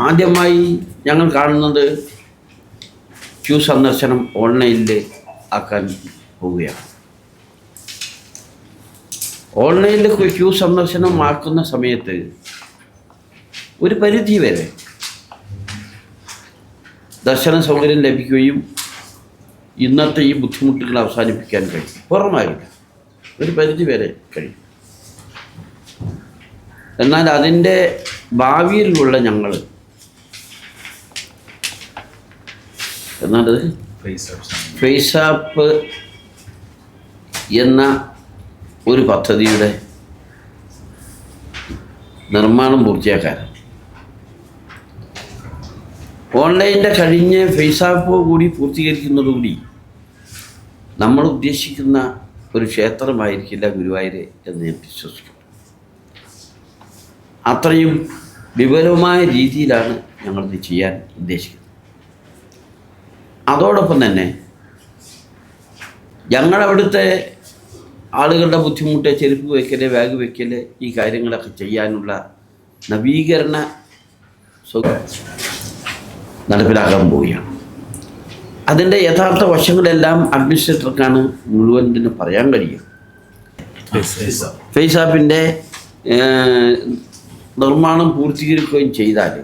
ആദ്യമായി ഞങ്ങൾ കാണുന്നത് ക്യൂ സന്ദർശനം ഓൺലൈനിൽ ആക്കാൻ പോവുകയാണ്. ഓൺലൈനിൽ ക്യൂ സന്ദർശനം ആക്കുന്ന സമയത്ത് ഒരു പരിധി വരെ ദർശന സൗകര്യം ലഭിക്കുകയും ഇന്നത്തെ ഈ ബുദ്ധിമുട്ടുകൾ അവസാനിപ്പിക്കാൻ കഴിയും. പൂർണ്ണമായില്ല, ഒരു പരിധി വരെ കഴിയും. എന്നാൽ അതിൻ്റെ ഭാവിയിലുള്ള ഞങ്ങൾ എന്നാലത് ഫേസാപ്പ് എന്ന ഒരു പദ്ധതിയുടെ നിർമ്മാണം പൂർത്തിയാക്കാൻ ഓൺലൈനിൻ്റെ കഴിഞ്ഞ് ഫേസാപ്പ് കൂടി പൂർത്തീകരിക്കുന്നതോടുകൂടി നമ്മൾ ഉദ്ദേശിക്കുന്ന ഒരു ക്ഷേത്രമായിരിക്കില്ല ഗുരുവായൂർ എന്ന് ഞാൻ വിശ്വസിക്കുന്നു. അത്രയും വിപുലമായ രീതിയിലാണ് ഞങ്ങളിത് ചെയ്യാൻ ഉദ്ദേശിക്കുന്നത്. അതോടൊപ്പം തന്നെ ഞങ്ങളവിടുത്തെ ആളുകളുടെ ബുദ്ധിമുട്ട്, ചെരുപ്പ് വയ്ക്കൽ, ബാഗ് വയ്ക്കൽ, ഈ കാര്യങ്ങളൊക്കെ ചെയ്യാനുള്ള നവീകരണ നടപ്പിലാക്കാൻ പോവുകയാണ്. അതിൻ്റെ യഥാർത്ഥ വശങ്ങളെല്ലാം അഡ്മിനിസ്ട്രേറ്റർക്കാണ് മുഴുവൻ ഇതിന് പറയാൻ കഴിയും. ഫേസാപ്പിൻ്റെ നിർമ്മാണം പൂർത്തീകരിക്കുകയും ചെയ്താൽ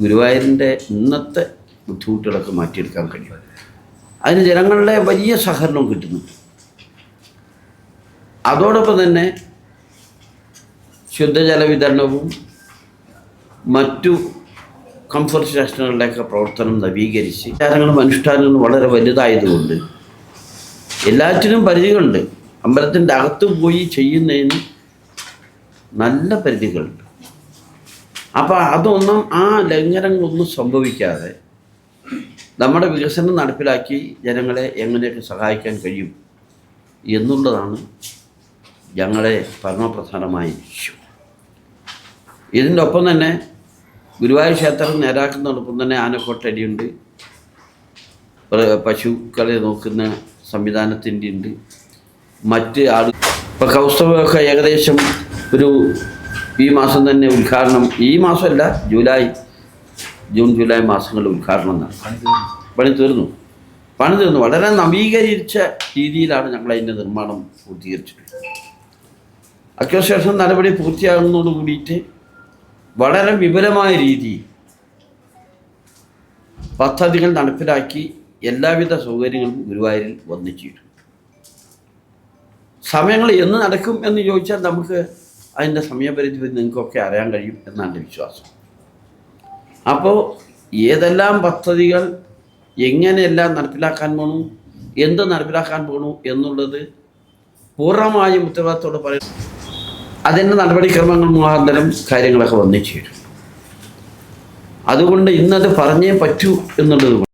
ഗുരുവായൂരിൻ്റെ ഇന്നത്തെ ബുദ്ധിമുട്ടുകളൊക്കെ മാറ്റിയെടുക്കാൻ കഴിയും. അതിന് ജനങ്ങളുടെ വലിയ സഹകരണം കിട്ടുന്നു. അതോടൊപ്പം തന്നെ ശുദ്ധജല വിതരണവും മറ്റു കംഫർട്ട് സ്റ്റേഷനുകളുടെയൊക്കെ പ്രവർത്തനം നവീകരിച്ച് ആചാരങ്ങളും അനുഷ്ഠാനങ്ങളും വളരെ വലുതായതുകൊണ്ട് എല്ലാറ്റിനും പരിധികളുണ്ട്. അമ്പലത്തിൻ്റെ അകത്ത് പോയി ചെയ്യുന്നതിന് നല്ല പരിധികളുണ്ട്. അപ്പോൾ അതൊന്നും ആ ലംഘനങ്ങളൊന്നും സംഭവിക്കാതെ നമ്മുടെ വികസനം നടപ്പിലാക്കി ജനങ്ങളെ എങ്ങനെയൊക്കെ സഹായിക്കാൻ കഴിയും എന്നുള്ളതാണ് ഞങ്ങളെ പരമപ്രധാനമായ ലക്ഷ്യം. ഇതിൻ്റെ ഒപ്പം തന്നെ ഗുരുവായൂർ ക്ഷേത്രം നേരാക്കുന്നതോടൊപ്പം തന്നെ ആനക്കൊട്ടടിയുണ്ട്, പശുക്കളെ നോക്കുന്ന സംവിധാനത്തിൻ്റെ ഉണ്ട്, മറ്റ് ഇപ്പോൾ കൗസ്തവമൊക്കെ ഏകദേശം ഈ മാസം തന്നെ ഉദ്ഘാടനം, ഈ മാസമല്ല ജൂൺ ജൂലൈ മാസങ്ങളിൽ ഉദ്ഘാടനം നടത്തും. പണി തീർന്നു വളരെ നവീകരിച്ച രീതിയിലാണ് ഞങ്ങൾ അതിൻ്റെ നിർമ്മാണം പൂർത്തീകരിച്ചിട്ടുള്ളത്. അക്വസ്റ്റേഷൻ നടപടി പൂർത്തിയാകുന്നതോട് കൂടിയിട്ട് വളരെ വിപുലമായ രീതിയിൽ പദ്ധതികൾ നടപ്പിലാക്കി എല്ലാവിധ സൗകര്യങ്ങളും ഗുരുവായൂരിൽ വന്നു ചേരും. സമയങ്ങൾ എന്ന് നടക്കും എന്ന് ചോദിച്ചാൽ നമുക്ക് അതിൻ്റെ സമയപരിധി നിങ്ങൾക്കൊക്കെ അറിയാൻ കഴിയും എന്നാണ് എൻ്റെ വിശ്വാസം. അപ്പോൾ ഏതെല്ലാം പദ്ധതികൾ എങ്ങനെയെല്ലാം നടപ്പിലാക്കാൻ പോകണു, എന്ത് നടപ്പിലാക്കാൻ പോകണു എന്നുള്ളത് പൂർണ്ണമായും ഉത്തരവാദിത്തോടെ പറയും. അതിൻ്റെ നടപടിക്രമങ്ങൾ മുഖാന്തരം കാര്യങ്ങളൊക്കെ വന്നു ചേരും. അതുകൊണ്ട് ഇന്നത് പറഞ്ഞേ പറ്റൂ എന്നുള്ളത്